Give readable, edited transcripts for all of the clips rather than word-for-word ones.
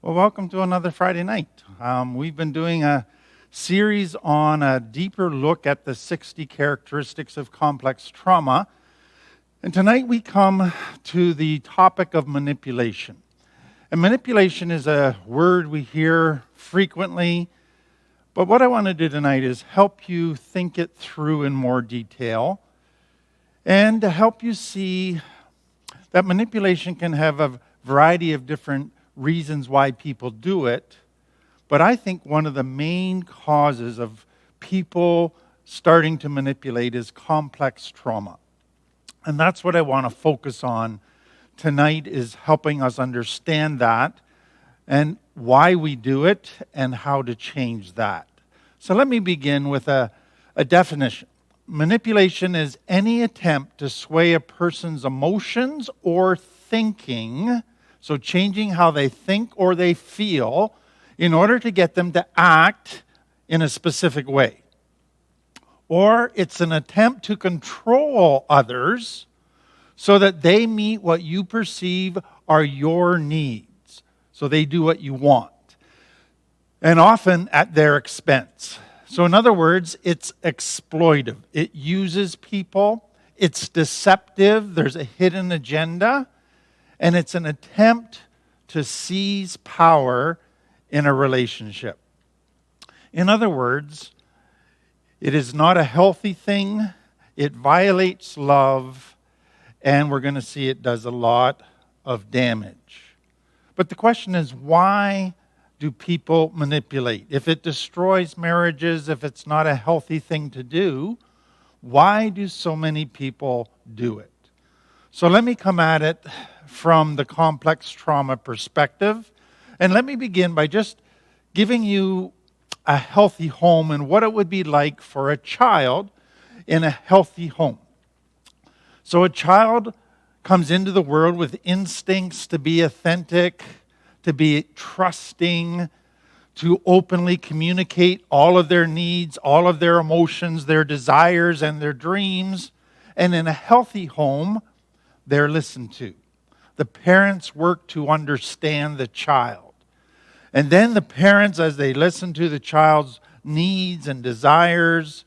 Well, welcome to another Friday night. We've been doing a series on a deeper look at the 60 characteristics of complex trauma. And tonight we come to the topic of manipulation. And manipulation is a word we hear frequently. But what I want to do tonight is help you think it through in more detail and to help you see that manipulation can have a variety of different reasons why people do it, but I think one of the main causes of people starting to manipulate is complex trauma. And that's what I want to focus on tonight, is helping us understand that and why we do it and how to change that. So let me begin with a definition. Manipulation is any attempt to sway a person's emotions or thinking, so changing how they think or they feel in order to get them to act in a specific way. Or it's an attempt to control others so that they meet what you perceive are your needs. So they do what you want. And often at their expense. So in other words, it's exploitive. It uses people. It's deceptive. There's a hidden agenda. And it's an attempt to seize power in a relationship. In other words, it is not a healthy thing. It violates love. And we're going to see it does a lot of damage. But the question is, why do people manipulate? If it destroys marriages, if it's not a healthy thing to do, why do so many people do it? So let me come at it from the complex trauma perspective. And let me begin by just giving you a healthy home and what it would be like for a child in a healthy home. So a child comes into the world with instincts to be authentic, to be trusting, to openly communicate all of their needs, all of their emotions, their desires, and their dreams. And in a healthy home, they're listened to. The parents work to understand the child. And then the parents, as they listen to the child's needs and desires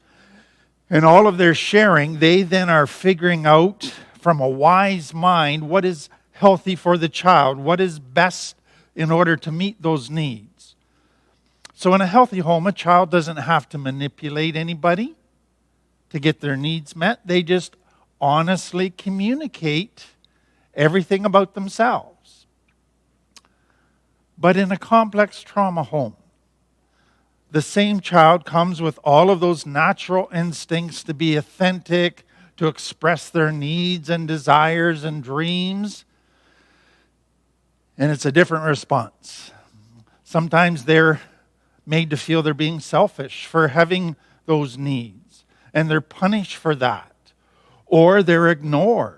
and all of their sharing, they then are figuring out from a wise mind what is healthy for the child, what is best in order to meet those needs. So in a healthy home, a child doesn't have to manipulate anybody to get their needs met. They just honestly communicate everything about themselves. But in a complex trauma home, the same child comes with all of those natural instincts to be authentic, to express their needs and desires and dreams. And it's a different response. Sometimes they're made to feel they're being selfish for having those needs, and they're punished for that. Or they're ignored.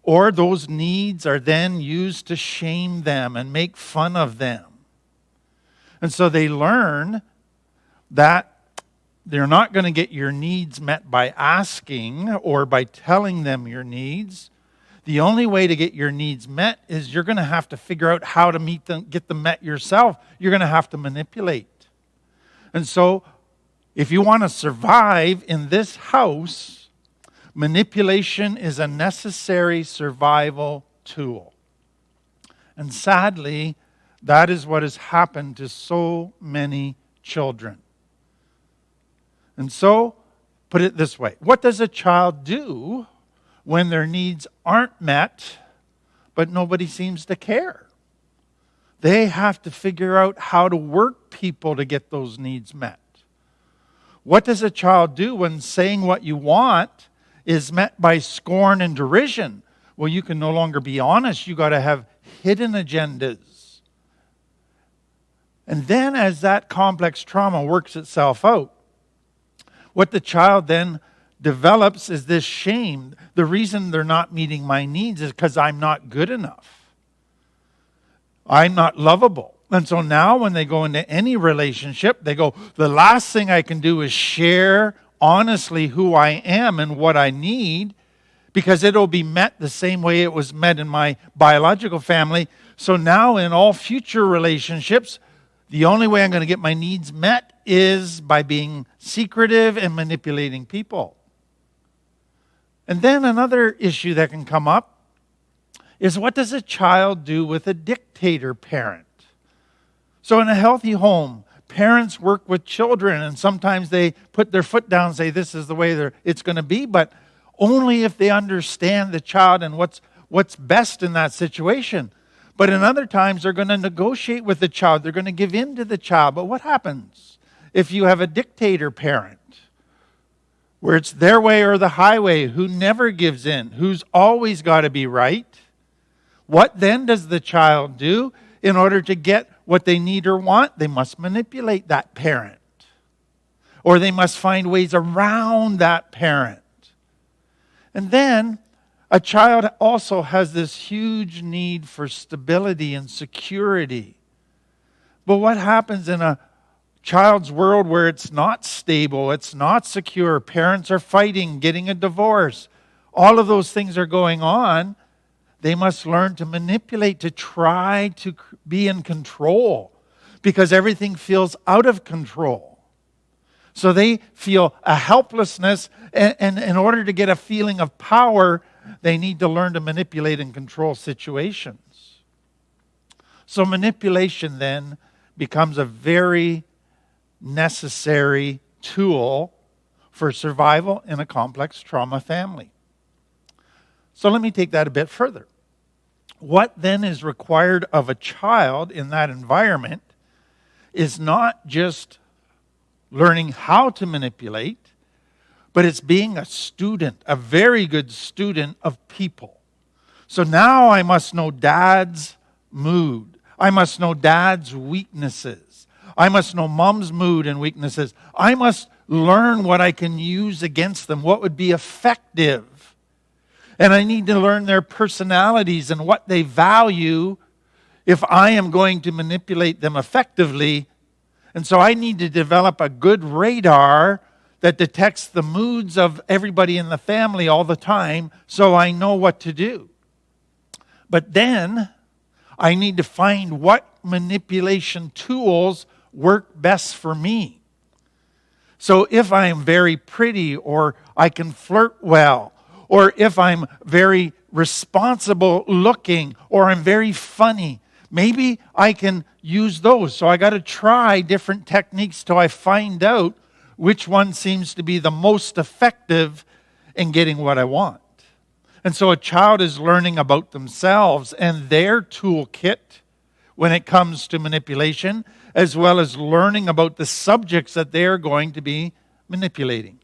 Or those needs are then used to shame them and make fun of them. And so they learn that they're not going to get your needs met by asking or by telling them your needs. The only way to get your needs met is you're going to have to figure out how to meet them, get them met yourself. You're going to have to manipulate. And so if you want to survive in this house, manipulation is a necessary survival tool. And sadly, that is what has happened to so many children. And so, put it this way. What does a child do when their needs aren't met, but nobody seems to care? They have to figure out how to work people to get those needs met. What does a child do when saying what you want is met by scorn and derision? Well, you can no longer be honest. You got to have hidden agendas. And then as that complex trauma works itself out, what the child then develops is this shame. The reason they're not meeting my needs is because I'm not good enough. I'm not lovable. And so now when they go into any relationship, they go, the last thing I can do is share honestly who I am and what I need, because it'll be met the same way it was met in my biological family. So now in all future relationships, the only way I'm going to get my needs met is by being secretive and manipulating people. And then another issue that can come up is, what does a child do with a dictator parent? So in a healthy home, parents work with children, and sometimes they put their foot down and say, this is the way it's going to be, but only if they understand the child and what's best in that situation. But in other times, they're going to negotiate with the child. They're going to give in to the child. But what happens if you have a dictator parent, where it's their way or the highway, who never gives in, who's always got to be right? What then does the child do in order to get what they need or want? They must manipulate that parent, or they must find ways around that parent. And then a child also has this huge need for stability and security. But what happens in a child's world where it's not stable, it's not secure, parents are fighting, getting a divorce, all of those things are going on? They must learn to manipulate, to try to be in control, because everything feels out of control. So they feel a helplessness, and in order to get a feeling of power, they need to learn to manipulate and control situations. So manipulation then becomes a very necessary tool for survival in a complex trauma family. So let me take that a bit further. What then is required of a child in that environment is not just learning how to manipulate, but it's being a student, a very good student of people. So now I must know dad's mood. I must know dad's weaknesses. I must know mom's mood and weaknesses. I must learn what I can use against them, what would be effective. And I need to learn their personalities and what they value if I am going to manipulate them effectively. And so I need to develop a good radar that detects the moods of everybody in the family all the time, so I know what to do. But then I need to find what manipulation tools work best for me. So if I am very pretty, or I can flirt well, or if I'm very responsible looking, or I'm very funny, maybe I can use those. So I got to try different techniques till I find out which one seems to be the most effective in getting what I want. And so a child is learning about themselves and their toolkit when it comes to manipulation, as well as learning about the subjects that they are going to be manipulating.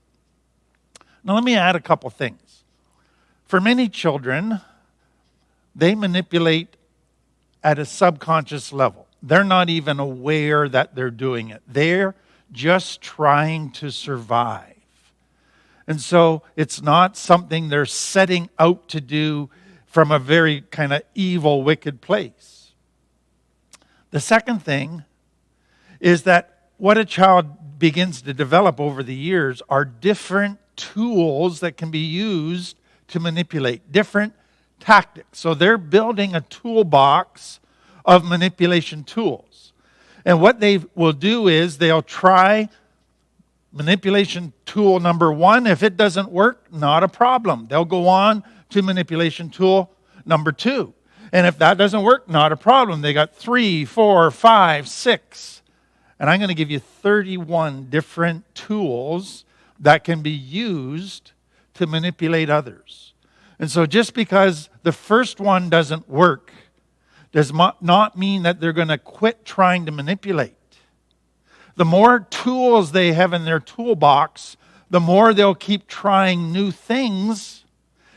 Now let me add a couple things. For many children, they manipulate at a subconscious level. They're not even aware that they're doing it. They're just trying to survive. And so it's not something they're setting out to do from a very kind of evil, wicked place. The second thing is that what a child begins to develop over the years are different tools that can be used to manipulate, different tactics. So they're building a toolbox of manipulation tools. And what they will do is they'll try manipulation tool number one. If it doesn't work, not a problem. They'll go on to manipulation tool number two. And if that doesn't work, not a problem. They got 3, 4, 5, 6. And I'm going to give you 31 different tools that can be used to manipulate others. And so just because the first one doesn't work does not mean that they're going to quit trying to manipulate. The more tools they have in their toolbox, the more they'll keep trying new things,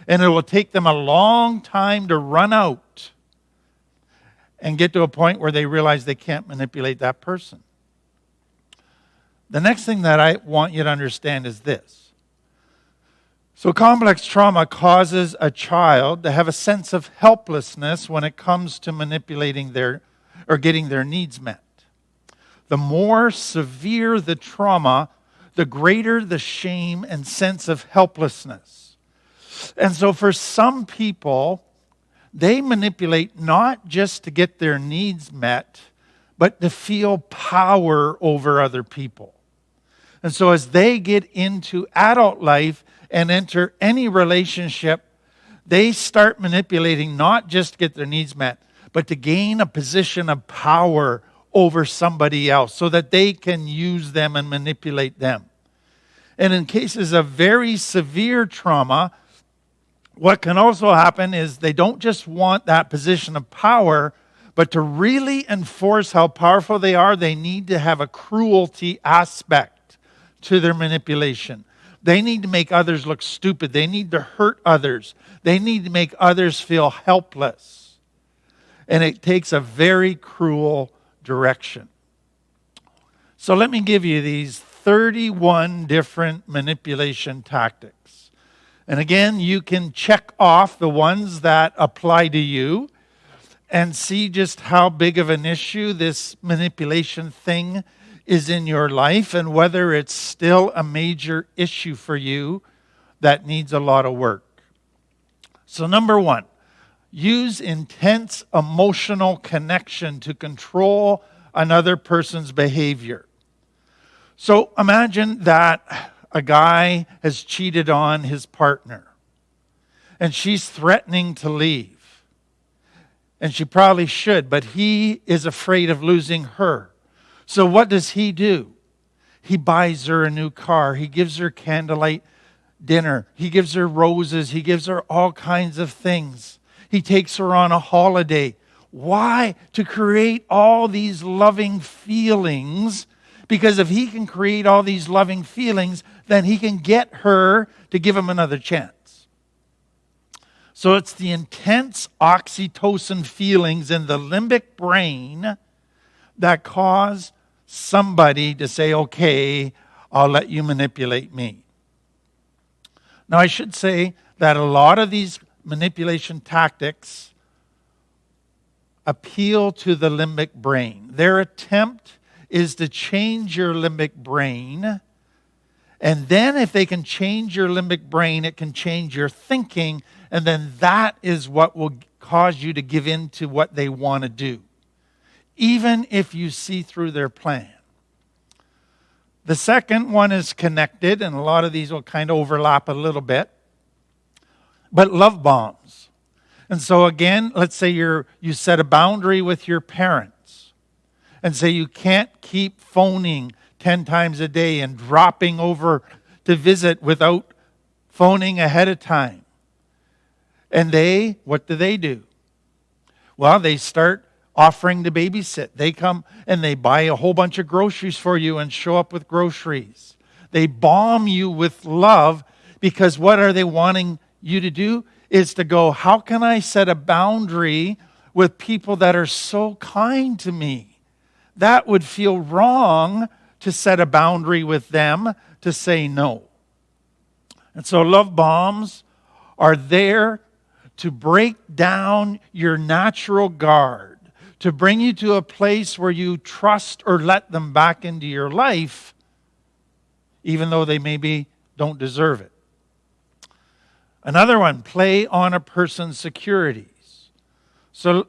and it will take them a long time to run out and get to a point where they realize they can't manipulate that person. The next thing that I want you to understand is this. So complex trauma causes a child to have a sense of helplessness when it comes to manipulating getting their needs met. The more severe the trauma, the greater the shame and sense of helplessness. And so for some people, they manipulate not just to get their needs met, but to feel power over other people. And so as they get into adult life and enter any relationship, they start manipulating not just to get their needs met, but to gain a position of power over somebody else so that they can use them and manipulate them. And in cases of very severe trauma, what can also happen is they don't just want that position of power, but to really enforce how powerful they are, they need to have a cruelty aspect to their manipulation. They need to make others look stupid. They need to hurt others. They need to make others feel helpless. And it takes a very cruel direction. So let me give you these 31 different manipulation tactics. And again, you can check off the ones that apply to you and see just how big of an issue this manipulation thing is in your life and whether it's still a major issue for you that needs a lot of work. So number 1, use intense emotional connection to control another person's behavior. So imagine that a guy has cheated on his partner and she's threatening to leave. And she probably should, but he is afraid of losing her. So what does he do? He buys her a new car. He gives her candlelight dinner. He gives her roses. He gives her all kinds of things. He takes her on a holiday. Why? To create all these loving feelings. Because if he can create all these loving feelings, then he can get her to give him another chance. So it's the intense oxytocin feelings in the limbic brain that cause somebody to say, okay, I'll let you manipulate me. Now, I should say that a lot of these manipulation tactics appeal to the limbic brain. Their attempt is to change your limbic brain, and then if they can change your limbic brain, it can change your thinking, and then that is what will cause you to give in to what they want to do, even if you see through their plan. The second one is connected, and a lot of these will kind of overlap a little bit, but love bombs. And so again, let's say you set a boundary with your parents and say you can't keep phoning 10 times a day and dropping over to visit without phoning ahead of time. And what do? Well, they start offering to babysit. They come and they buy a whole bunch of groceries for you and show up with groceries. They bomb you with love because what are they wanting you to do? Is to go, how can I set a boundary with people that are so kind to me? That would feel wrong to set a boundary with them, to say no. And so love bombs are there to break down your natural guard, to bring you to a place where you trust or let them back into your life, even though they maybe don't deserve it. Another one, play on a person's securities. So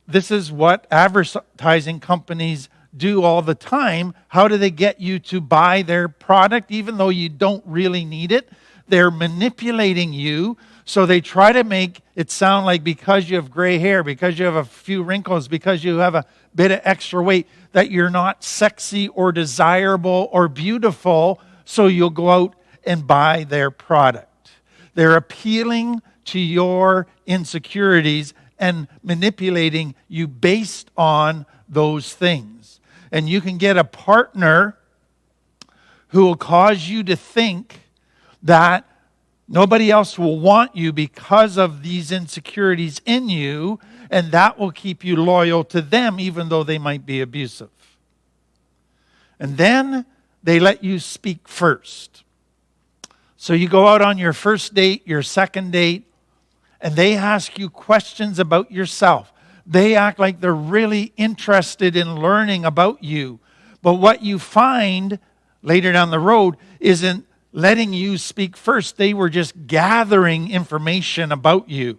this is what advertising companies do all the time. How do they get you to buy their product even though you don't really need it? They're manipulating you. So they try to make it sound like because you have gray hair, because you have a few wrinkles, because you have a bit of extra weight, that you're not sexy or desirable or beautiful, so you'll go out and buy their product. They're appealing to your insecurities and manipulating you based on those things. And you can get a partner who will cause you to think that nobody else will want you because of these insecurities in you, and that will keep you loyal to them even though they might be abusive. And then they let you speak first. So you go out on your first date, your second date, and they ask you questions about yourself. They act like they're really interested in learning about you. But what you find later down the road isn't letting you speak first. They were just gathering information about you.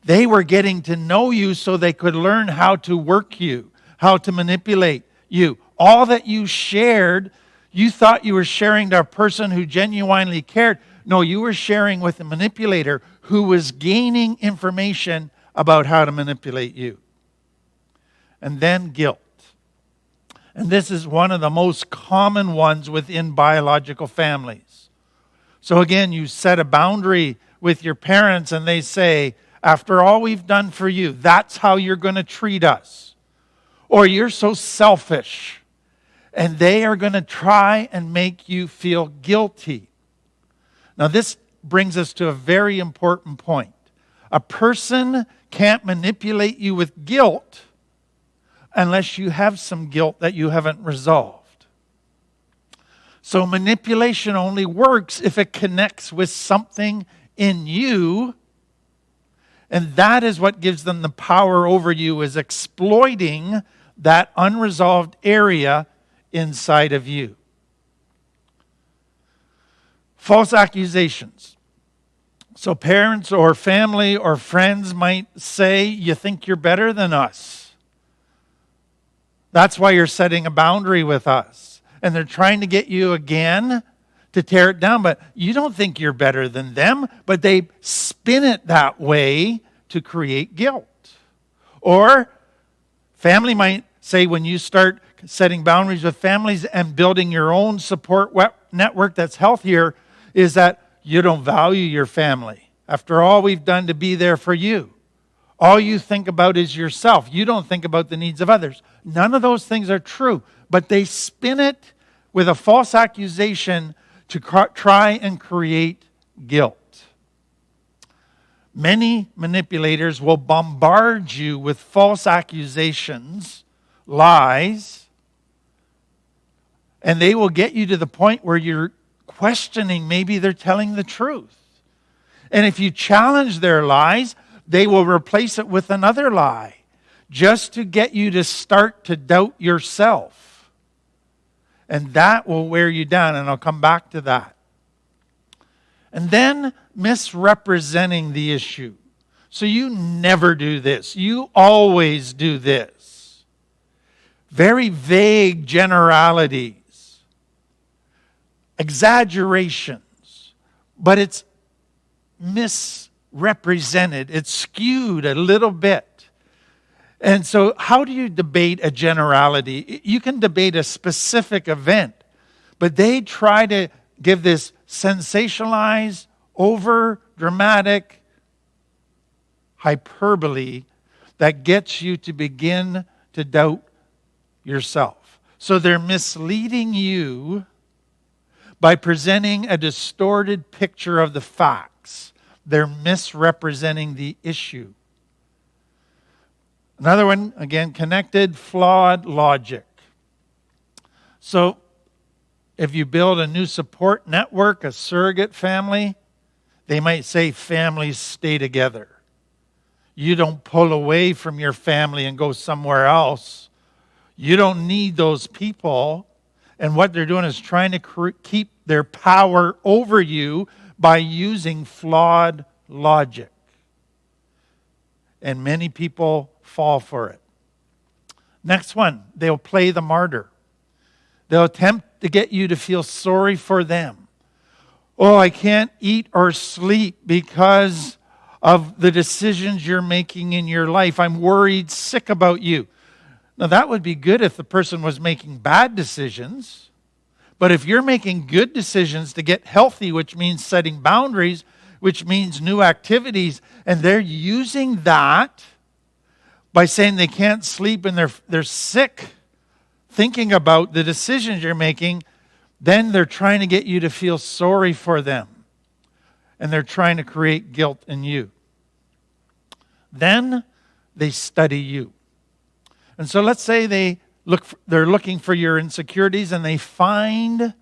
They were getting to know you so they could learn how to work you, how to manipulate you. All that you shared, you thought you were sharing to a person who genuinely cared. No, you were sharing with a manipulator who was gaining information about how to manipulate you. And then guilt. And this is one of the most common ones within biological families. So again, you set a boundary with your parents and they say, after all we've done for you, that's how you're going to treat us. Or you're so selfish. And they are going to try and make you feel guilty. Now this brings us to a very important point. A person can't manipulate you with guilt unless you have some guilt that you haven't resolved. So manipulation only works if it connects with something in you, and that is what gives them the power over you, is exploiting that unresolved area inside of you. False accusations. So parents or family or friends might say, you think you're better than us. That's why you're setting a boundary with us. And they're trying to get you again to tear it down. But you don't think you're better than them. But they spin it that way to create guilt. Or family might say, when you start setting boundaries with families and building your own support network that's healthier, is that you don't value your family. After all we've done to be there for you. All you think about is yourself. You don't think about the needs of others. None of those things are true. But they spin it with a false accusation to try and create guilt. Many manipulators will bombard you with false accusations, lies, and they will get you to the point where you're questioning maybe they're telling the truth. And if you challenge their lies, they will replace it with another lie just to get you to start to doubt yourself. And that will wear you down, and I'll come back to that. And then misrepresenting the issue. So you never do this. You always do this. Very vague generalities. Exaggerations. But it's misrepresented. It's skewed a little bit. And so how do you debate a generality? You can debate a specific event, but they try to give this sensationalized, over-dramatic hyperbole that gets you to begin to doubt yourself. So they're misleading you by presenting a distorted picture of the facts. They're misrepresenting the issue. Another one, again, connected, flawed logic. So if you build a new support network, a surrogate family, they might say families stay together. You don't pull away from your family and go somewhere else. You don't need those people. And what they're doing is trying to keep their power over you by using flawed logic. And many people fall for it. Next one, they'll play the martyr. They'll attempt to get you to feel sorry for them. Oh, I can't eat or sleep because of the decisions you're making in your life. I'm worried sick about you. Now, that would be good if the person was making bad decisions. But if you're making good decisions to get healthy, which means setting boundaries, which means new activities, and they're using that by saying they can't sleep and they're sick, thinking about the decisions you're making, then they're trying to get you to feel sorry for them. And they're trying to create guilt in you. Then they study you. And so let's say they're looking for your insecurities and they find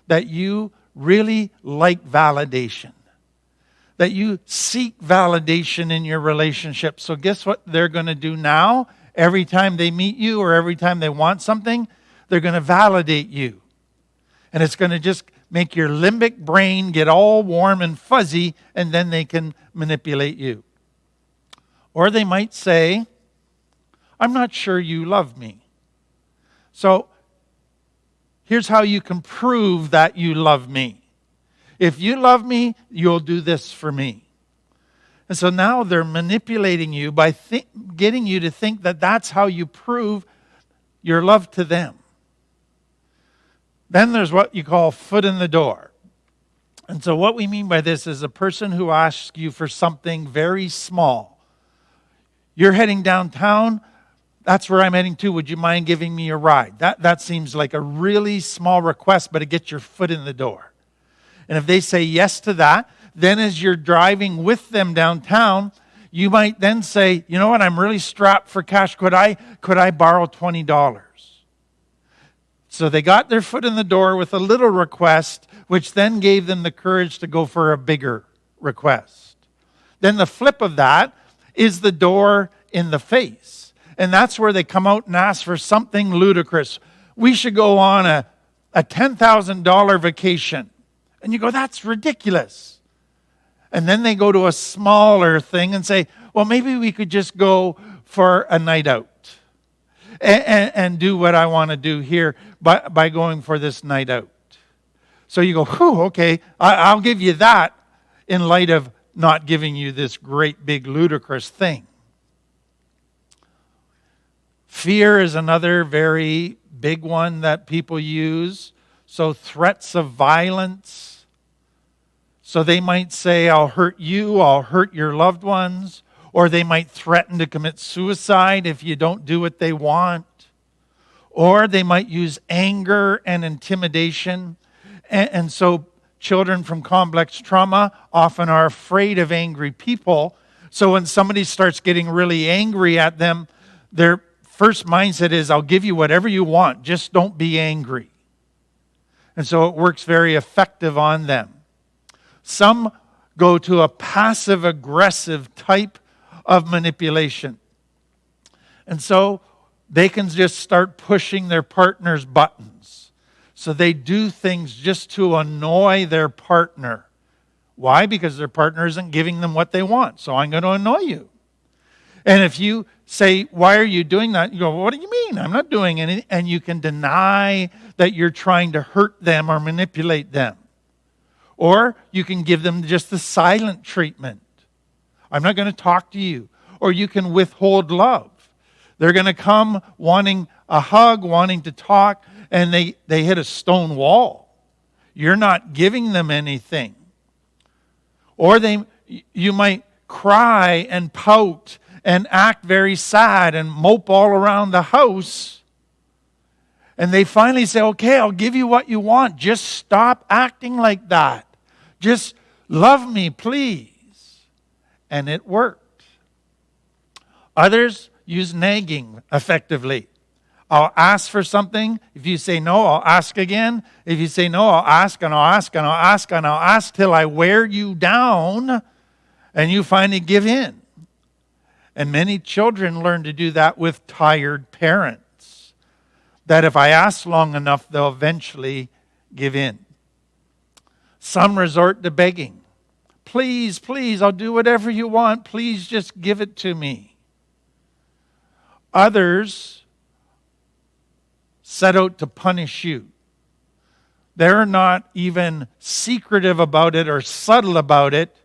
that you really like validation. That you seek validation in your relationship. So guess what they're going to do now? Every time they meet you or every time they want something, they're going to validate you. And it's going to just make your limbic brain get all warm and fuzzy, and then they can manipulate you. Or they might say, I'm not sure you love me. So here's how you can prove that you love me. If you love me, you'll do this for me. And so now they're manipulating you by getting you to think that that's how you prove your love to them. Then there's what you call foot in the door. And so what we mean by this is a person who asks you for something very small. You're heading downtown. That's where I'm heading to. Would you mind giving me a ride? That seems like a really small request, but it gets your foot in the door. And if they say yes to that, then as you're driving with them downtown, you might then say, you know what, I'm really strapped for cash. Could I borrow $20? So they got their foot in the door with a little request, which then gave them the courage to go for a bigger request. Then the flip of that is the door in the face. And that's where they come out and ask for something ludicrous. We should go on a $10,000 vacation. And you go, that's ridiculous. And then they go to a smaller thing and say, well, maybe we could just go for a night out and do what I want to do here by going for this night out. So you go, whew, okay, I'll give you that in light of not giving you this great big ludicrous thing. Fear is another very big one that people use. So threats of violence. So they might say, I'll hurt you, I'll hurt your loved ones. Or they might threaten to commit suicide if you don't do what they want. Or they might use anger and intimidation. And so children from complex trauma often are afraid of angry people. So when somebody starts getting really angry at them, their first mindset is, I'll give you whatever you want, just don't be angry. And so it works very effective on them. Some go to a passive-aggressive type of manipulation. And so they can just start pushing their partner's buttons. So they do things just to annoy their partner. Why? Because their partner isn't giving them what they want. So I'm going to annoy you. And if you say, why are you doing that? You go, what do you mean? I'm not doing anything. And you can deny that you're trying to hurt them or manipulate them. Or you can give them just the silent treatment. I'm not going to talk to you. Or you can withhold love. They're going to come wanting a hug, wanting to talk, and they hit a stone wall. You're not giving them anything. Or you might cry and pout and act very sad and mope all around the house. And they finally say, okay, I'll give you what you want. Just stop acting like that. Just love me, please. And it worked. Others use nagging effectively. I'll ask for something. If you say no, I'll ask again. If you say no, I'll ask and I'll ask and I'll ask and I'll ask till I wear you down and you finally give in. And many children learn to do that with tired parents. That if I ask long enough, they'll eventually give in. Some resort to begging. Please, please, I'll do whatever you want. Please just give it to me. Others set out to punish you. They're not even secretive about it or subtle about it.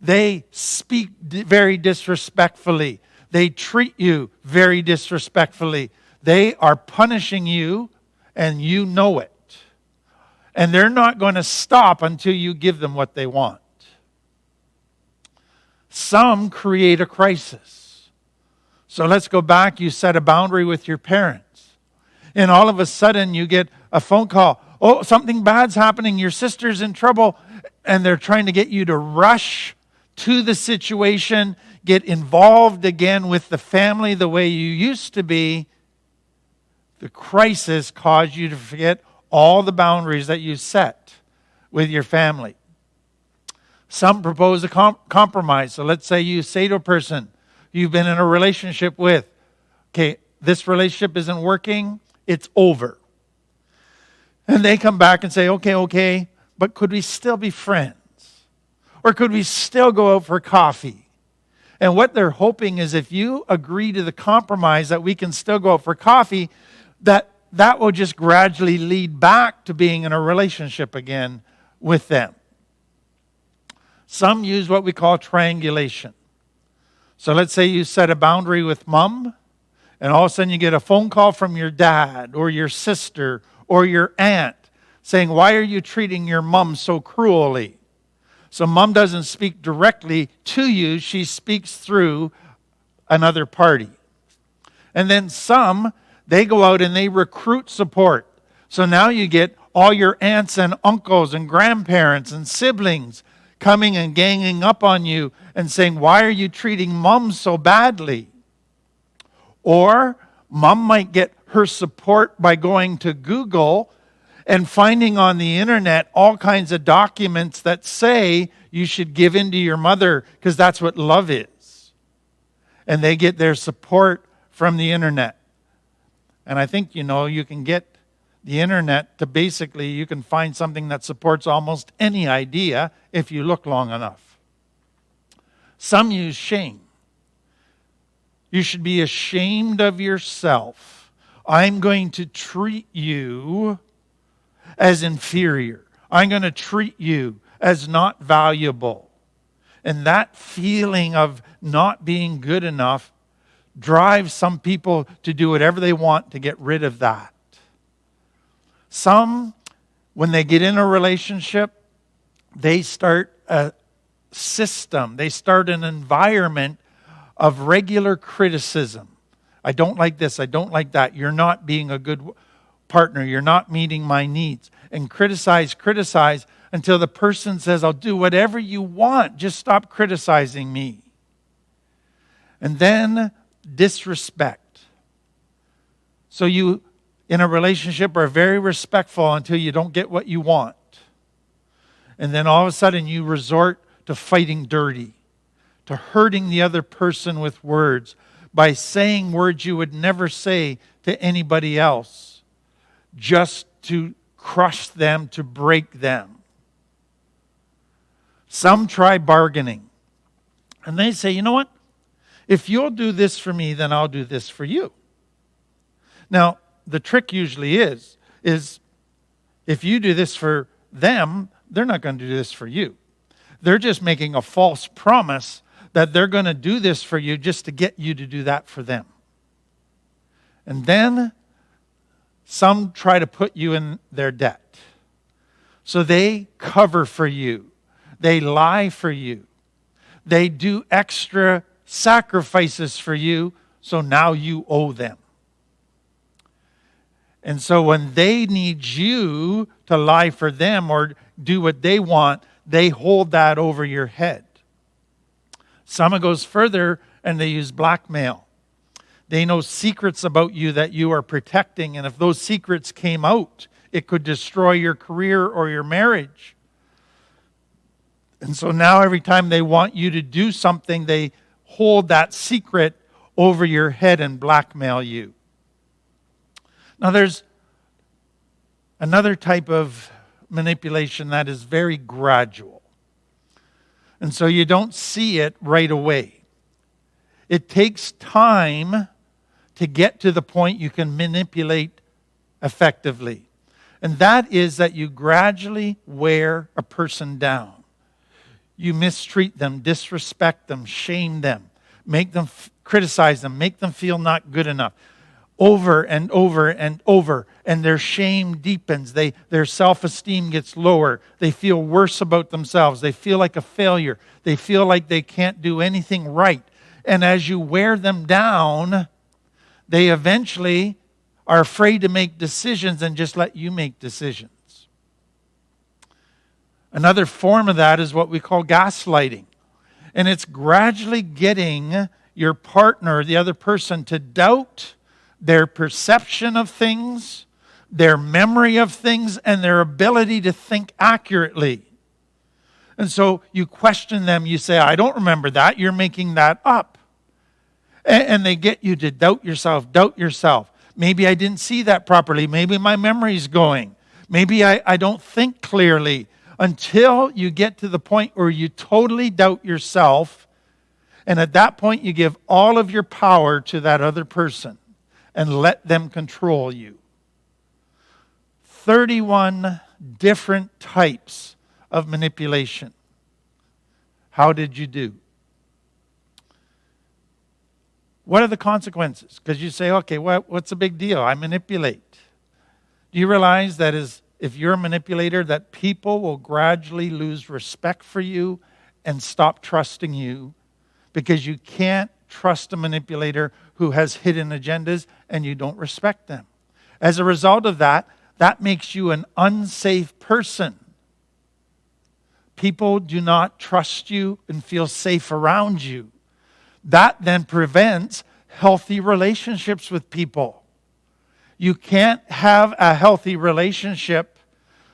They speak very disrespectfully. They treat you very disrespectfully. They are punishing you, and you know it. And they're not going to stop until you give them what they want. Some create a crisis. So let's go back. You set a boundary with your parents. And all of a sudden you get a phone call. Oh, something bad's happening. Your sister's in trouble. And they're trying to get you to rush to the situation, get involved again with the family the way you used to be. The crisis caused you to forget all the boundaries that you set with your family. Some propose a compromise. So let's say you say to a person you've been in a relationship with, okay, this relationship isn't working, it's over. And they come back and say, okay, but could we still be friends? Or could we still go out for coffee? And what they're hoping is if you agree to the compromise that we can still go out for coffee, that will just gradually lead back to being in a relationship again with them. Some use what we call triangulation. So let's say you set a boundary with mom, and all of a sudden you get a phone call from your dad or your sister or your aunt saying, why are you treating your mom so cruelly? So mom doesn't speak directly to you, she speaks through another party. And then some, they go out and they recruit support. So now you get all your aunts and uncles and grandparents and siblings coming and ganging up on you and saying, why are you treating mom so badly? Or mom might get her support by going to Google and finding on the internet all kinds of documents that say you should give in to your mother because that's what love is. And they get their support from the internet. And I think, you can get the internet to basically, you can find something that supports almost any idea if you look long enough. Some use shame. You should be ashamed of yourself. I'm going to treat you as inferior. I'm going to treat you as not valuable. And that feeling of not being good enough drives some people to do whatever they want to get rid of that. Some, when they get in a relationship, they start a system. They start an environment of regular criticism. I don't like this. I don't like that. You're not being a good partner. You're not meeting my needs. And criticize until the person says, I'll do whatever you want. Just stop criticizing me. And then disrespect. So you, in a relationship, are very respectful until you don't get what you want. And then all of a sudden you resort to fighting dirty, to hurting the other person with words by saying words you would never say to anybody else, just to crush them, to break them. Some try bargaining. And they say, you know what? If you'll do this for me, then I'll do this for you. Now, the trick usually is if you do this for them, they're not going to do this for you. They're just making a false promise that they're going to do this for you just to get you to do that for them. And then some try to put you in their debt. So they cover for you. They lie for you. They do extra sacrifices for you, so now you owe them. And so when they need you to lie for them or do what they want, they hold that over your head. Some goes further and they use blackmail. They know secrets about you that you are protecting, and if those secrets came out, it could destroy your career or your marriage. And so now every time they want you to do something, they hold that secret over your head and blackmail you. Now there's another type of manipulation that is very gradual. And so you don't see it right away. It takes time to get to the point you can manipulate effectively. And that is that you gradually wear a person down. You mistreat them, disrespect them, shame them, make them criticize them, make them feel not good enough. Over and over and over. And their shame deepens. Their self-esteem gets lower. They feel worse about themselves. They feel like a failure. They feel like they can't do anything right. And as you wear them down, they eventually are afraid to make decisions and just let you make decisions. Another form of that is what we call gaslighting. And it's gradually getting your partner, the other person, to doubt their perception of things, their memory of things, and their ability to think accurately. And so you question them, you say, I don't remember that, you're making that up. And they get you to doubt yourself. Maybe I didn't see that properly. Maybe my memory's going. Maybe I don't think clearly. Until you get to the point where you totally doubt yourself And at that point, you give all of your power to that other person and let them control you. 31 different types of manipulation. How did you do? What are the consequences? Because you say, okay, what's the big deal? I manipulate. Do you realize that if you're a manipulator, that people will gradually lose respect for you and stop trusting you, because you can't trust a manipulator who has hidden agendas and you don't respect them. As a result of that, that makes you an unsafe person. People do not trust you and feel safe around you. That then prevents healthy relationships with people. You can't have a healthy relationship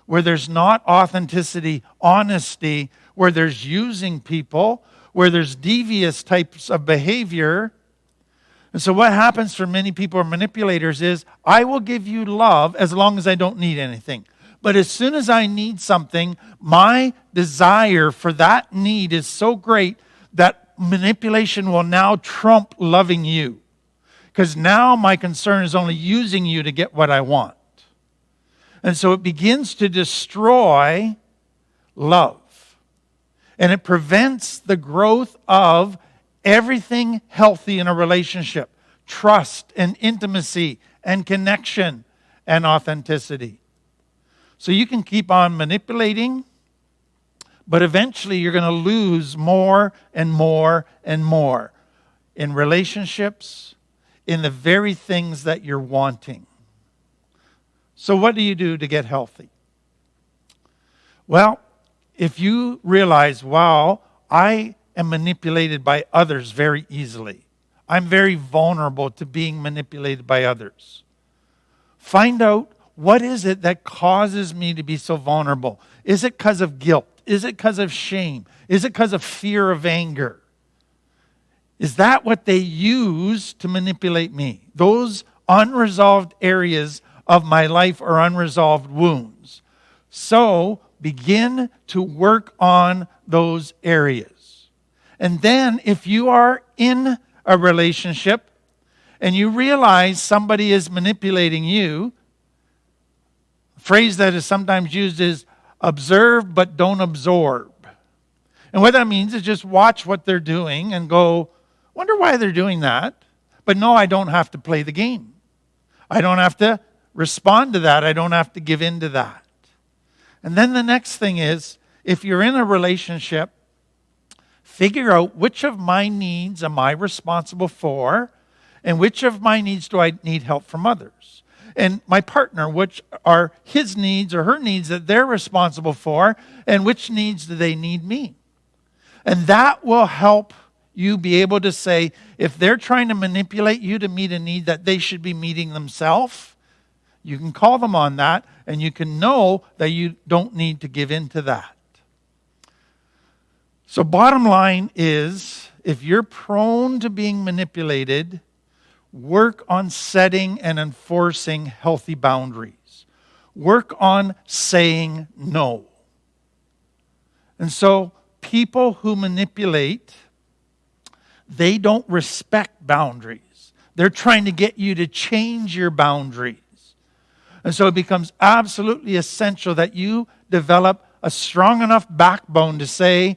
where there's not authenticity, honesty, where there's using people, where there's devious types of behavior. And so what happens for many people or manipulators is, I will give you love as long as I don't need anything. But as soon as I need something, my desire for that need is so great that manipulation will now trump loving you. Because now my concern is only using you to get what I want. And so it begins to destroy love. And it prevents the growth of everything healthy in a relationship. Trust and intimacy and connection and authenticity. So you can keep on manipulating, but eventually you're going to lose more and more and more in relationships, in the very things that you're wanting. So what do you do to get healthy? Well, if you realize, wow, I am manipulated by others very easily. I'm very vulnerable to being manipulated by others. Find out, what is it that causes me to be so vulnerable? Is it because of guilt? Is it because of shame? Is it because of fear of anger? Is that what they use to manipulate me? Those unresolved areas of my life are unresolved wounds. So begin to work on those areas. And then if you are in a relationship and you realize somebody is manipulating you, a phrase that is sometimes used is observe but don't absorb. And what that means is just watch what they're doing and go, wonder why they're doing that. But no, I don't have to play the game. I don't have to respond to that. I don't have to give in to that. And then the next thing is, if you're in a relationship, figure out which of my needs am I responsible for, and which of my needs do I need help from others. And my partner, which are his needs or her needs that they're responsible for, and which needs do they need me. And that will help you be able to say, if they're trying to manipulate you to meet a need that they should be meeting themselves, you can call them on that, and you can know that you don't need to give in to that. So bottom line is, if you're prone to being manipulated, work on setting and enforcing healthy boundaries. Work on saying no. And so people who manipulate, they don't respect boundaries. They're trying to get you to change your boundaries. And so it becomes absolutely essential that you develop a strong enough backbone to say,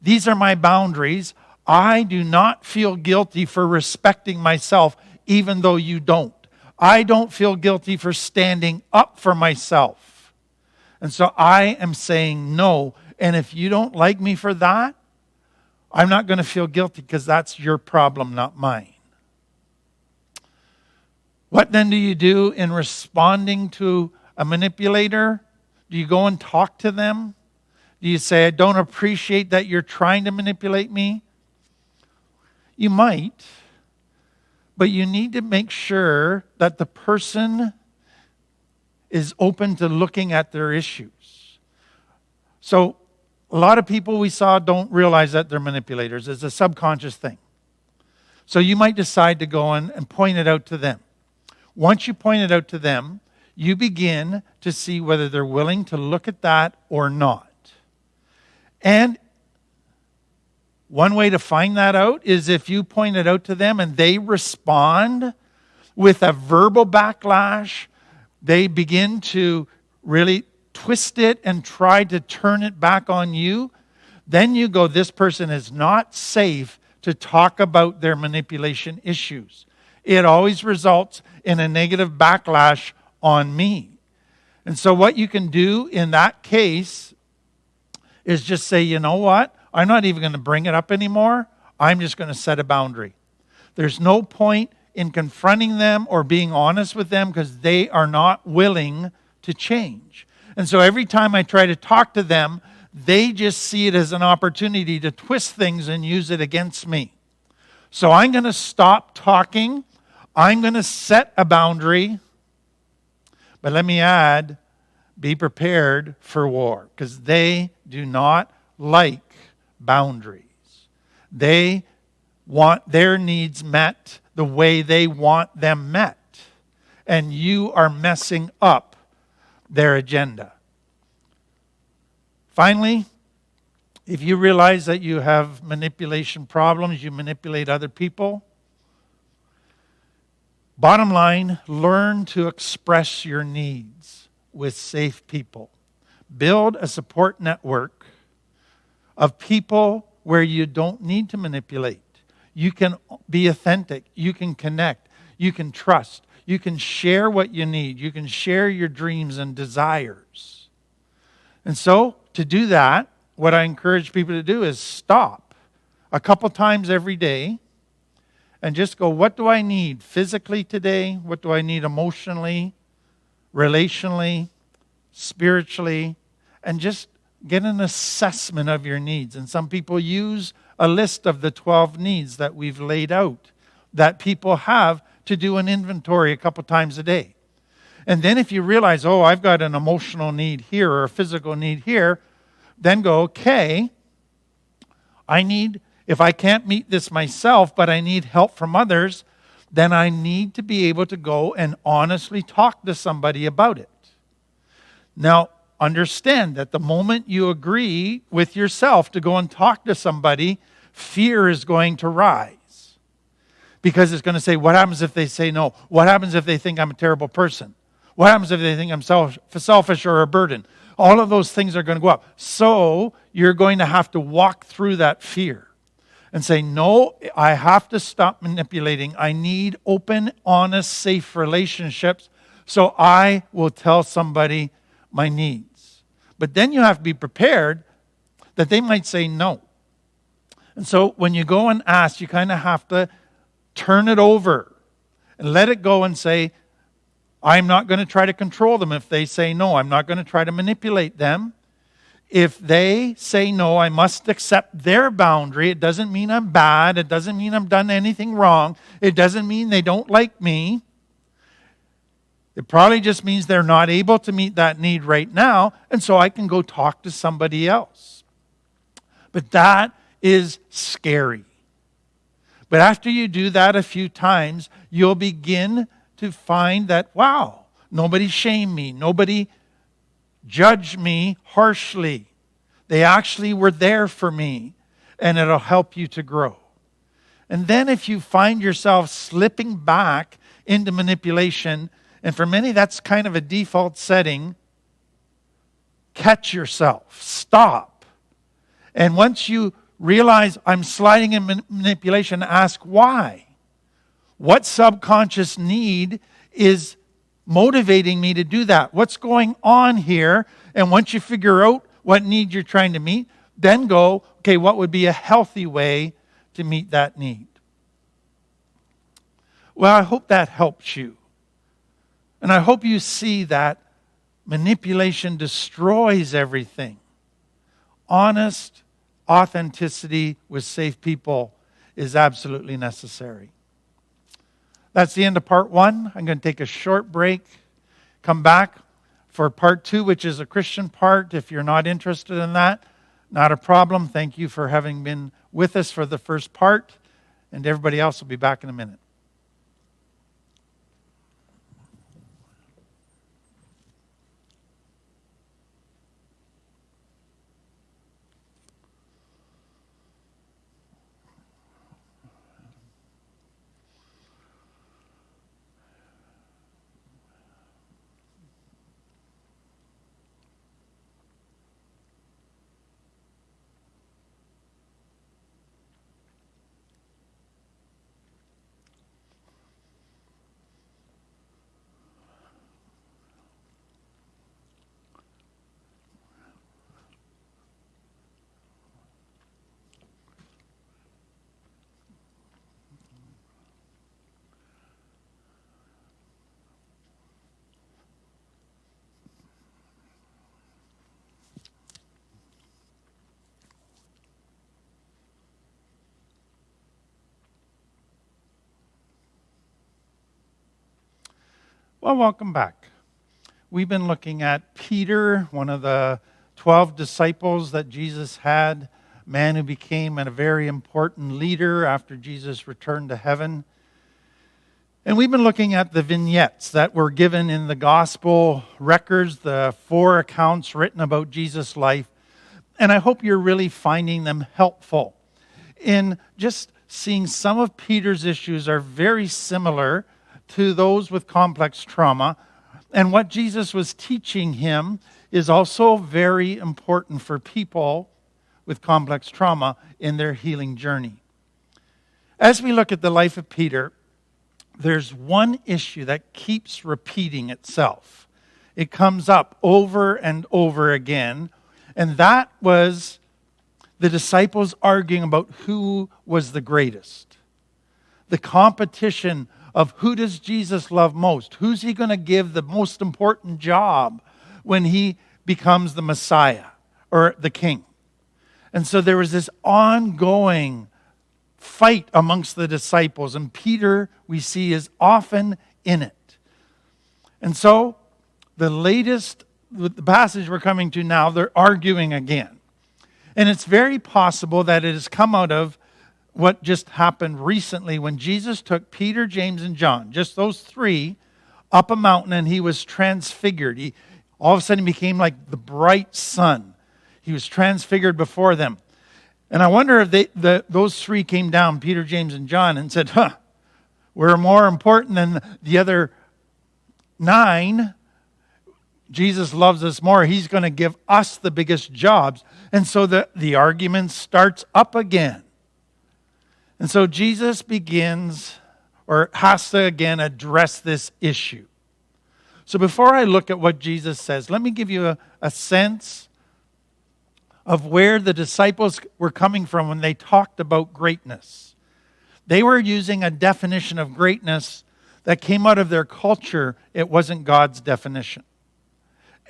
these are my boundaries. I do not feel guilty for respecting myself, even though you don't. I don't feel guilty for standing up for myself. And so I am saying no. And if you don't like me for that, I'm not going to feel guilty, because that's your problem, not mine. What then do you do in responding to a manipulator? Do you go and talk to them? Do you say, I don't appreciate that you're trying to manipulate me? You might, but you need to make sure that the person is open to looking at their issues. So a lot of people we saw don't realize that they're manipulators. It's a subconscious thing. So you might decide to go in and point it out to them. Once you point it out to them, you begin to see whether they're willing to look at that or not. And One way to find that out is if you point it out to them and they respond with a verbal backlash, they begin to really twist it and try to turn it back on you, then you go, this person is not safe to talk about their manipulation issues. It always results in a negative backlash on me. And so what you can do in that case is just say, you know what? I'm not even going to bring it up anymore. I'm just going to set a boundary. There's no point in confronting them or being honest with them because they are not willing to change. And so every time I try to talk to them, they just see it as an opportunity to twist things and use it against me. So I'm going to stop talking. I'm going to set a boundary. But let me add, be prepared for war, because they do not like boundaries. They want their needs met the way they want them met. And you are messing up their agenda. Finally, if you realize that you have manipulation problems, you manipulate other people, bottom line, learn to express your needs with safe people. Build a support network of people where you don't need to manipulate. You can be authentic. You can connect. You can trust. You can share what you need. You can share your dreams and desires. And so, to do that, what I encourage people to do is stop a couple times every day and just go, what do I need physically today? What do I need emotionally, relationally, spiritually? And just get an assessment of your needs. And some people use a list of the 12 needs that we've laid out that people have to do an inventory a couple times a day. And then if you realize, oh, I've got an emotional need here or a physical need here, then go, okay, if I can't meet this myself, but I need help from others, then I need to be able to go and honestly talk to somebody about it. Now, understand that the moment you agree with yourself to go and talk to somebody, fear is going to rise. Because it's going to say, what happens if they say no? What happens if they think I'm a terrible person? What happens if they think I'm selfish or a burden? All of those things are going to go up. So you're going to have to walk through that fear and say, no, I have to stop manipulating. I need open, honest, safe relationships. So I will tell somebody my needs. But then you have to be prepared that they might say no. And so when you go and ask, you kind of have to turn it over and let it go and say, I'm not going to try to control them if they say no. I'm not going to try to manipulate them. If they say no, I must accept their boundary. It doesn't mean I'm bad. It doesn't mean I've done anything wrong. It doesn't mean they don't like me. It probably just means they're not able to meet that need right now, and so I can go talk to somebody else. But that is scary. But after you do that a few times, you'll begin to find that, wow, nobody shamed me. Nobody judged me harshly. They actually were there for me, and it'll help you to grow. And then if you find yourself slipping back into manipulation, and for many that's kind of a default setting, catch yourself. Stop. And once you realize I'm sliding in manipulation, ask why. What subconscious need is motivating me to do that? What's going on here? And once you figure out what need you're trying to meet, then go, okay, what would be a healthy way to meet that need? Well, I hope that helps you. And I hope you see that manipulation destroys everything. Honest authenticity with safe people is absolutely necessary. That's the end of part 1. I'm going to take a short break, come back for part 2, which is a Christian part. If you're not interested in that, not a problem. Thank you for having been with us for the first part, and everybody else will be back in a minute. Well, welcome back. We've been looking at Peter, one of the 12 disciples that Jesus had, a man who became a very important leader after Jesus returned to heaven. And we've been looking at the vignettes that were given in the gospel records, the 4 accounts written about Jesus' life. And I hope you're really finding them helpful in just seeing some of Peter's issues are very similar to those with complex trauma. And what Jesus was teaching him is also very important for people with complex trauma in their healing journey. As we look at the life of Peter, there's one issue that keeps repeating itself. It comes up over and over again, and that was the disciples arguing about who was the greatest. The competition of who does Jesus love most? Who's he going to give the most important job when he becomes the Messiah or the king? And so there was this ongoing fight amongst the disciples, and Peter, we see, is often in it. And so the latest, with the passage we're coming to now, they're arguing again. And it's very possible that it has come out of what just happened recently when Jesus took Peter, James, and John, just those 3, up a mountain, and he was transfigured. He all of a sudden became like the bright sun. He was transfigured before them. And I wonder if those 3 came down, Peter, James, and John, and said, we're more important than the other 9. Jesus loves us more. He's going to give us the biggest jobs. And so the argument starts up again. And so Jesus begins, or has to again address this issue. So before I look at what Jesus says, let me give you a sense of where the disciples were coming from when they talked about greatness. They were using a definition of greatness that came out of their culture. It wasn't God's definition.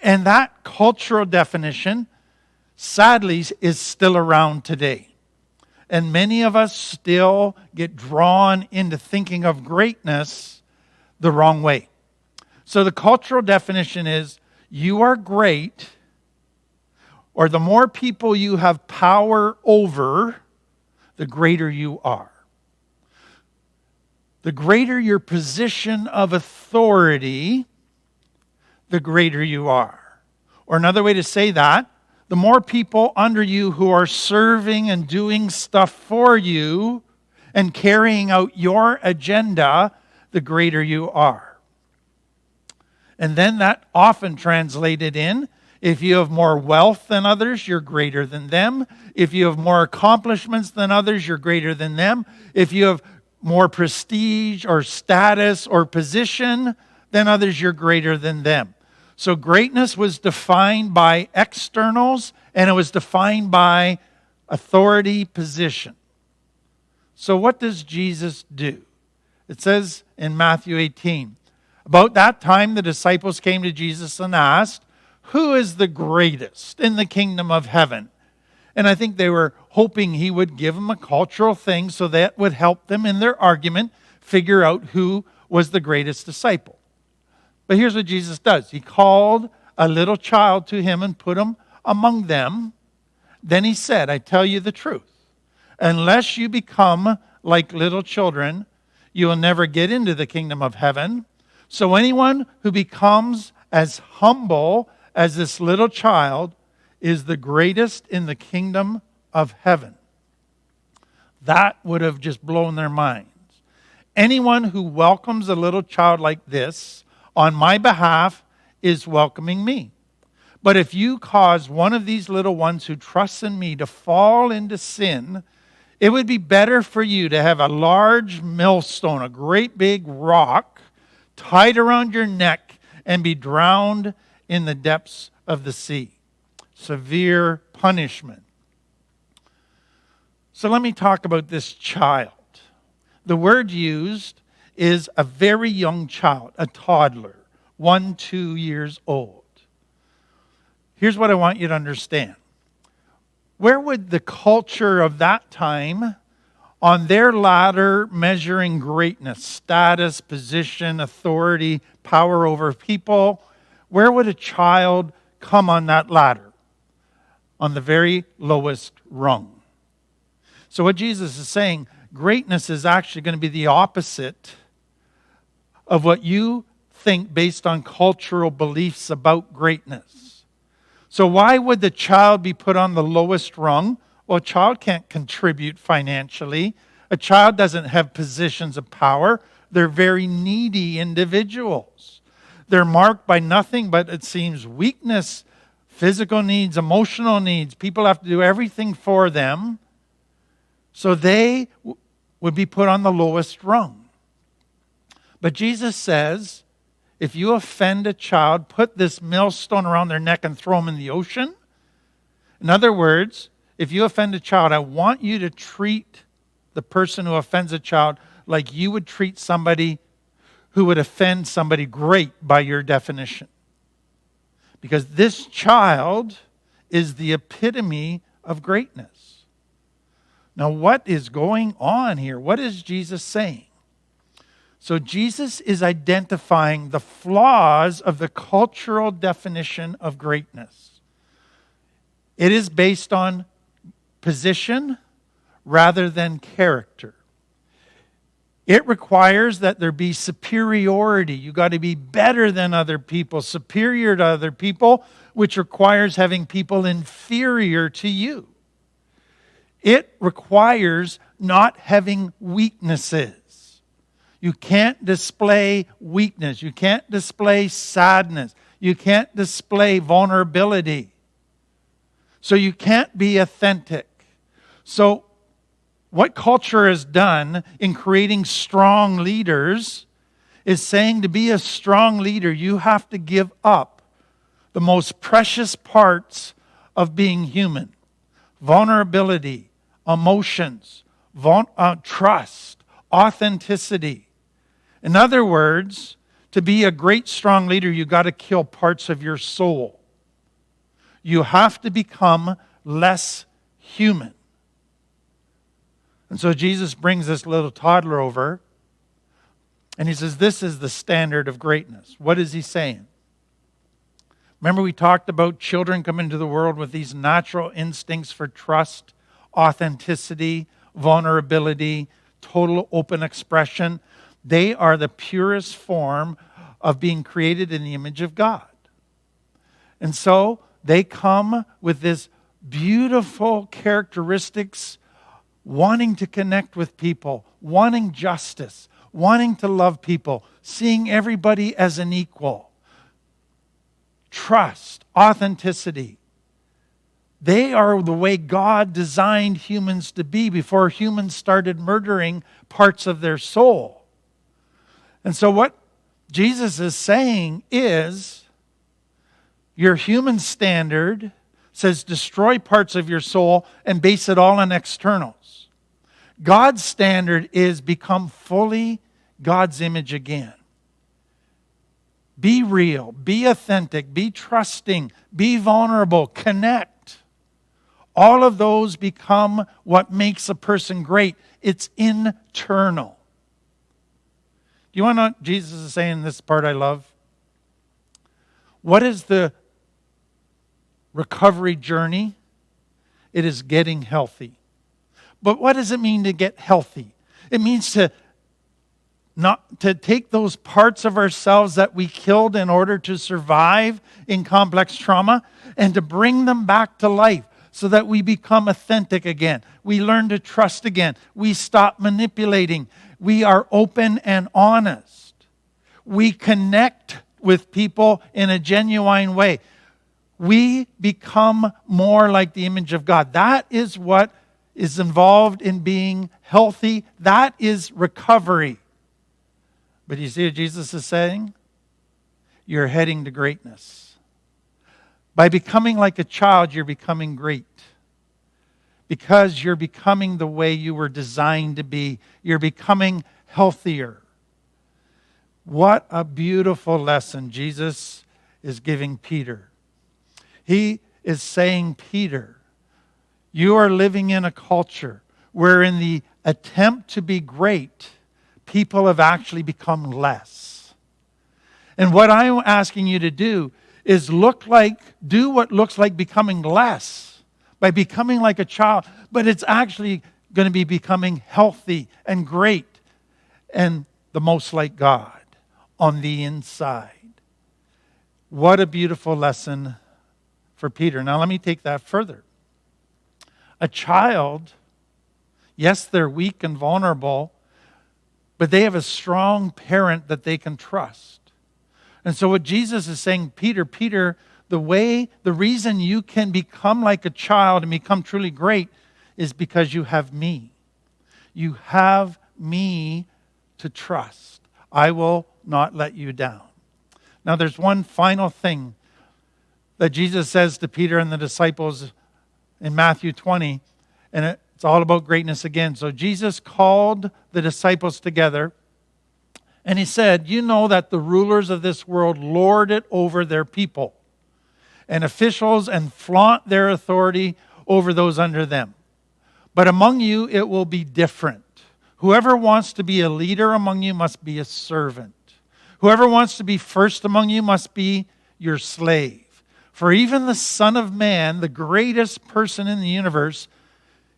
And that cultural definition, sadly, is still around today. And many of us still get drawn into thinking of greatness the wrong way. So the cultural definition is, you are great, or the more people you have power over, the greater you are. The greater your position of authority, the greater you are. Or another way to say that, the more people under you who are serving and doing stuff for you and carrying out your agenda, the greater you are. And then that often translated in, if you have more wealth than others, you're greater than them. If you have more accomplishments than others, you're greater than them. If you have more prestige or status or position than others, you're greater than them. So greatness was defined by externals, and it was defined by authority, position. So what does Jesus do? It says in Matthew 18, about that time the disciples came to Jesus and asked, who is the greatest in the kingdom of heaven? And I think they were hoping he would give them a cultural thing so that would help them in their argument figure out who was the greatest disciple. But here's what Jesus does. He called a little child to him and put him among them. Then he said, I tell you the truth. Unless you become like little children, you will never get into the kingdom of heaven. So anyone who becomes as humble as this little child is the greatest in the kingdom of heaven. That would have just blown their minds. Anyone who welcomes a little child like this on my behalf is welcoming me. But if you cause one of these little ones who trusts in me to fall into sin, it would be better for you to have a large millstone, a great big rock, tied around your neck and be drowned in the depths of the sea. Severe punishment. So let me talk about this child. The word used is a very young child, a toddler, 1-2 years old. Here's what I want you to understand. Where would the culture of that time on their ladder measuring greatness, status, position, authority, power over people, where would a child come on that ladder? On the very lowest rung. So what Jesus is saying, greatness is actually going to be the opposite of what you think based on cultural beliefs about greatness. So why would the child be put on the lowest rung? Well, a child can't contribute financially. A child doesn't have positions of power. They're very needy individuals. They're marked by nothing but, it seems, weakness, physical needs, emotional needs. People have to do everything for them. So they would be put on the lowest rung. But Jesus says, if you offend a child, put this millstone around their neck and throw them in the ocean. In other words, if you offend a child, I want you to treat the person who offends a child like you would treat somebody who would offend somebody great by your definition. Because this child is the epitome of greatness. Now, what is going on here? What is Jesus saying? So Jesus is identifying the flaws of the cultural definition of greatness. It is based on position rather than character. It requires that there be superiority. You got to be better than other people, superior to other people, which requires having people inferior to you. It requires not having weaknesses. You can't display weakness. You can't display sadness. You can't display vulnerability. So you can't be authentic. So what culture has done in creating strong leaders is saying to be a strong leader, you have to give up the most precious parts of being human. Vulnerability, emotions, trust, authenticity. In other words, to be a great, strong leader, you've got to kill parts of your soul. You have to become less human. And so Jesus brings this little toddler over, and he says, this is the standard of greatness. What is he saying? Remember we talked about children come into the world with these natural instincts for trust, authenticity, vulnerability, total open expression. They are the purest form of being created in the image of God. And so they come with this beautiful characteristics, wanting to connect with people, wanting justice, wanting to love people, seeing everybody as an equal. Trust, authenticity. They are the way God designed humans to be before humans started murdering parts of their soul. And so what Jesus is saying is, your human standard says destroy parts of your soul and base it all on externals. God's standard is become fully God's image again. Be real, be authentic, be trusting, be vulnerable, connect. All of those become what makes a person great. It's internal. Do you want to know what Jesus is saying in this part I love? What is the recovery journey? It is getting healthy. But what does it mean to get healthy? It means to take those parts of ourselves that we killed in order to survive in complex trauma and to bring them back to life so that we become authentic again. We learn to trust again. We stop manipulating. We are open and honest. We connect with people in a genuine way. We become more like the image of God. That is what is involved in being healthy. That is recovery. But you see what Jesus is saying? You're heading to greatness. By becoming like a child, you're becoming great. Because you're becoming the way you were designed to be. You're becoming healthier. What a beautiful lesson Jesus is giving Peter. He is saying, Peter, you are living in a culture where in the attempt to be great, people have actually become less. And what I'm asking you to do is do what looks like becoming less by becoming like a child, but it's actually going to be becoming healthy and great and the most like God on the inside. What a beautiful lesson for Peter. Now let me take that further. A child, yes, they're weak and vulnerable, but they have a strong parent that they can trust. And so what Jesus is saying, Peter, the reason you can become like a child and become truly great is because you have me. You have me to trust. I will not let you down. Now there's one final thing that Jesus says to Peter and the disciples in Matthew 20, and it's all about greatness again. So Jesus called the disciples together, and he said, you know that the rulers of this world lord it over their people, and officials and flaunt their authority over those under them. But among you it will be different. Whoever wants to be a leader among you must be a servant. Whoever wants to be first among you must be your slave. For even the Son of Man, the greatest person in the universe,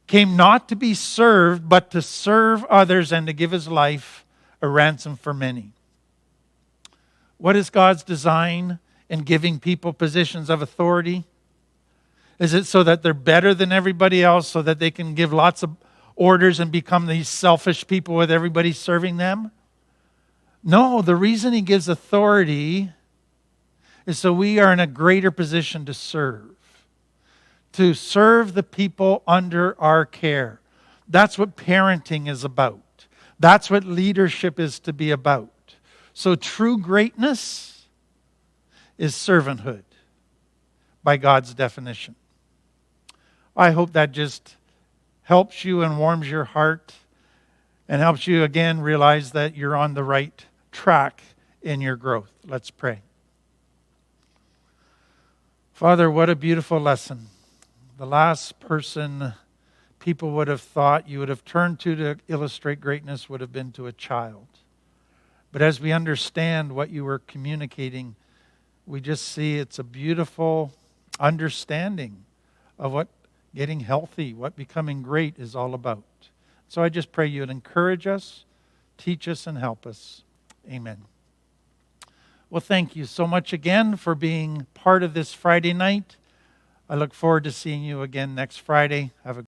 came not to be served, but to serve others and to give his life a ransom for many. What is God's design in giving people positions of authority? Is it so that they're better than everybody else, so that they can give lots of orders and become these selfish people with everybody serving them? No, the reason he gives authority is so we are in a greater position to serve the people under our care. That's what parenting is about. That's what leadership is to be about. So true greatness is servanthood by God's definition. I hope that just helps you and warms your heart and helps you again realize that you're on the right track in your growth. Let's pray. Father, what a beautiful lesson. The last person people would have thought you would have turned to illustrate greatness would have been to a child. But as we understand what you were communicating, we just see it's a beautiful understanding of what getting healthy, what becoming great is all about. So I just pray you would encourage us, teach us, and help us. Amen. Well, thank you so much again for being part of this Friday night. I look forward to seeing you again next Friday. Have a